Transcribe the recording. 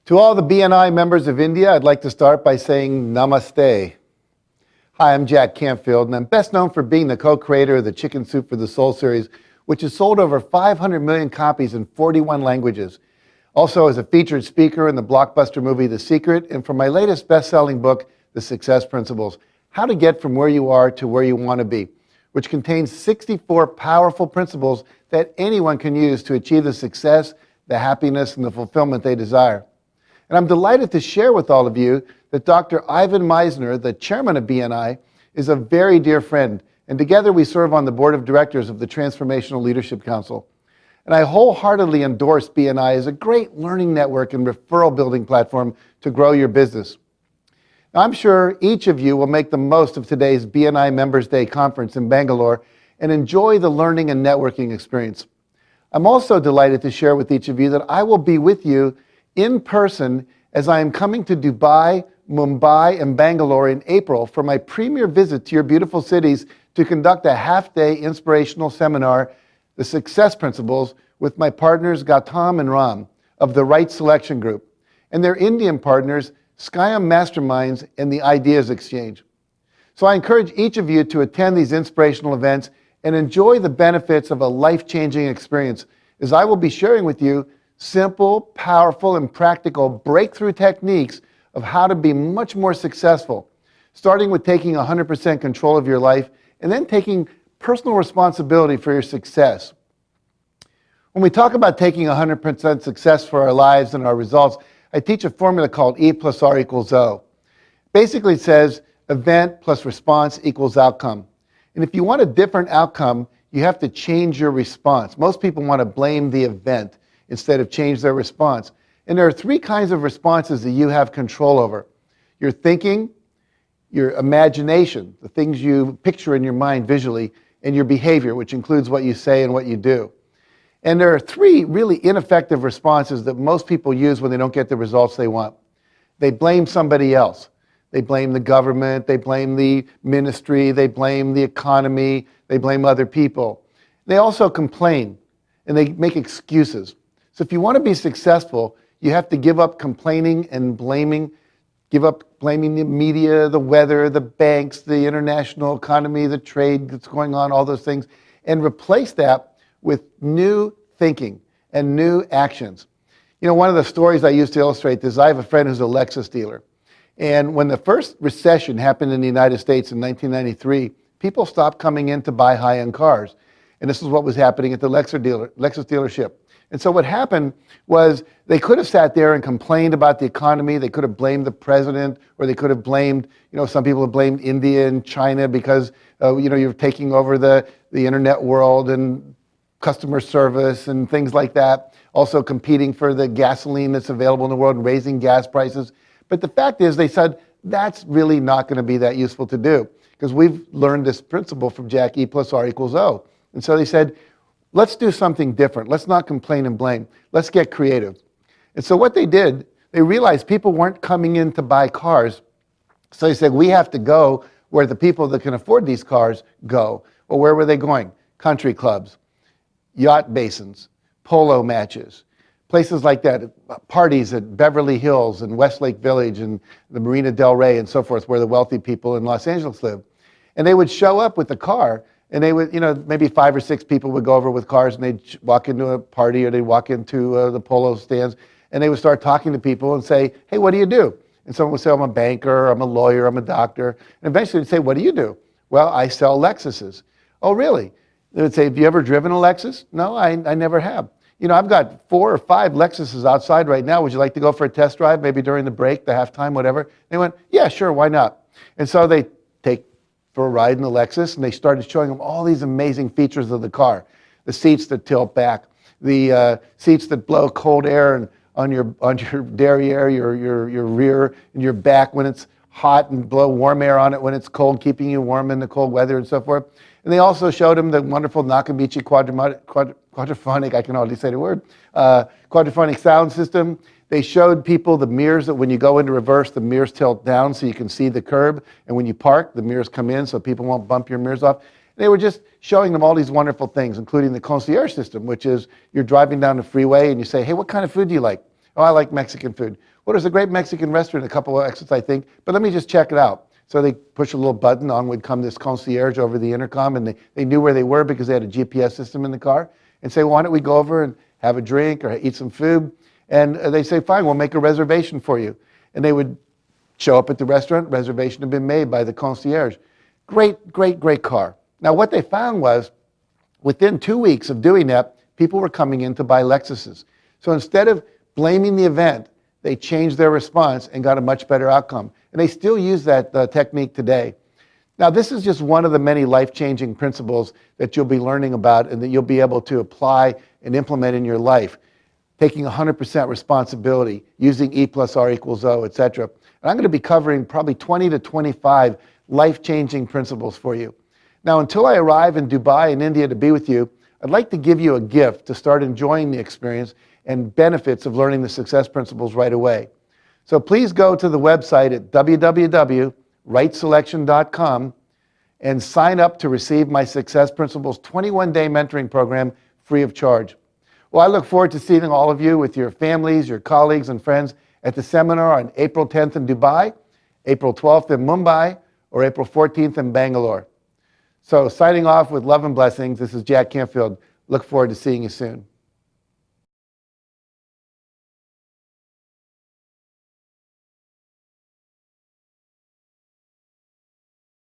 To all the BNI members of India, I'd like to start by saying Namaste. Hi, I'm Jack Canfield, and I'm best known for being the co-creator of the Chicken Soup for the Soul series, which has sold over 500 million copies in 41 languages. Also as a featured speaker in the blockbuster movie The Secret, and for my latest best-selling book, The Success Principles, How to Get From Where You Are to Where You Want to Be, which contains 64 powerful principles that anyone can use to achieve the success, the happiness, and the fulfillment they desire. And I'm delighted to share with all of you that Dr. Ivan Meisner, the chairman of BNI, is a very dear friend, and together we serve on the board of directors of the Transformational Leadership Council. And I wholeheartedly endorse BNI as a great learning network and referral building platform to grow your business. Now, I'm sure each of you will make the most of today's BNI Members Day conference in Bangalore and enjoy the learning and networking experience. I'm also delighted to share with each of you that I will be with you in person as I am coming to Dubai, Mumbai, and Bangalore in April for my premier visit to your beautiful cities to conduct a half-day inspirational seminar, The Success Principles, with my partners Gautam and Ram of the Right Selection Group, and their Indian partners, Skyam Masterminds and the Ideas Exchange. So I encourage each of you to attend these inspirational events and enjoy the benefits of a life-changing experience, as I will be sharing with you simple, powerful, and practical breakthrough techniques of how to be much more successful, starting with taking 100% control of your life and then taking personal responsibility for your success. When we talk about taking 100% success for our lives and our results, I teach a formula called E plus R equals O. Basically it says event plus response equals outcome. And if you want a different outcome, you have to change your response. Most people want to blame the event instead of change their response. And there are three kinds of responses that you have control over: your thinking, your imagination, the things you picture in your mind visually, and your behavior, which includes what you say and what you do. And there are three really ineffective responses that most people use when they don't get the results they want. They blame somebody else. They blame the government, they blame the ministry, they blame the economy, they blame other people. They also complain, and they make excuses. So if you want to be successful, you have to give up complaining and blaming, give up blaming the media, the weather, the banks, the international economy, the trade that's going on, all those things, and replace that with new thinking and new actions. You know, one of the stories I use to illustrate this, I have a friend who's a Lexus dealer. And when the first recession happened in the United States in 1993, people stopped coming in to buy high-end cars. And this is what was happening at the Lexus dealership. And so what happened was they could have sat there and complained about the economy. They could have blamed the president, or they could have blamed, some people have blamed India and China because, you're taking over the internet world and customer service and things like that. Also competing for the gasoline that's available in the world and raising gas prices. But the fact is, they said, that's really not going to be that useful to do, because we've learned this principle from Jack, E plus R equals O. And so they said, let's do something different. Let's not complain and blame. Let's get creative. And so what they did, they realized people weren't coming in to buy cars. So they said, we have to go where the people that can afford these cars go. Well, where were they going? Country clubs, yacht basins, polo matches, places like that, parties at Beverly Hills and Westlake Village and the Marina Del Rey and so forth, where the wealthy people in Los Angeles live. And they would show up with the car, and they would, maybe 5 or 6 people would go over with cars, and they'd walk into a party, or they'd walk into the polo stands, and they would start talking to people and say, hey, what do you do? And someone would say, I'm a banker, I'm a lawyer, I'm a doctor. And eventually they'd say, what do you do? Well, I sell Lexuses. Oh, really? They would say, have you ever driven a Lexus? No, I never have. I've got 4 or 5 Lexuses outside right now. Would you like to go for a test drive, maybe during the break, the halftime, whatever? They went, yeah, sure, why not? And so they take for a ride in the Lexus, and they started showing them all these amazing features of the car. The seats that tilt back, the seats that blow cold air on your derriere, your rear, and your back when it's hot, and blow warm air on it when it's cold, keeping you warm in the cold weather and so forth. And they also showed them the wonderful Nakamichi quadraphonic, I can hardly say the word, quadraphonic sound system. They showed people the mirrors that when you go into reverse, the mirrors tilt down so you can see the curb. And when you park, the mirrors come in so people won't bump your mirrors off. They were just showing them all these wonderful things, including the concierge system, which is you're driving down the freeway and you say, hey, what kind of food do you like? Oh, I like Mexican food. Well, there's a great Mexican restaurant, a couple of exits, I think, but let me just check it out. So they push a little button, on would come this concierge over the intercom, and they knew where they were because they had a GPS system in the car, and say, well, why don't we go over and have a drink or eat some food? And they say, fine, we'll make a reservation for you. And they would show up at the restaurant, reservation had been made by the concierge. Great, great, great car. Now what they found was, within 2 weeks of doing that, people were coming in to buy Lexuses. So instead of blaming the event, they changed their response and got a much better outcome. And they still use that technique today. Now, this is just one of the many life-changing principles that you'll be learning about and that you'll be able to apply and implement in your life. Taking 100% responsibility, using E plus R equals O, etc. And I'm going to be covering probably 20 to 25 life-changing principles for you. Now, until I arrive in Dubai in India to be with you, I'd like to give you a gift to start enjoying the experience and benefits of learning the success principles right away. So please go to the website at www.rightselection.com and sign up to receive my Success Principles 21-day mentoring program free of charge. Well, I look forward to seeing all of you with your families, your colleagues and friends at the seminar on April 10th in Dubai, April 12th in Mumbai, or April 14th in Bangalore. So signing off with love and blessings, this is Jack Canfield. Look forward to seeing you soon.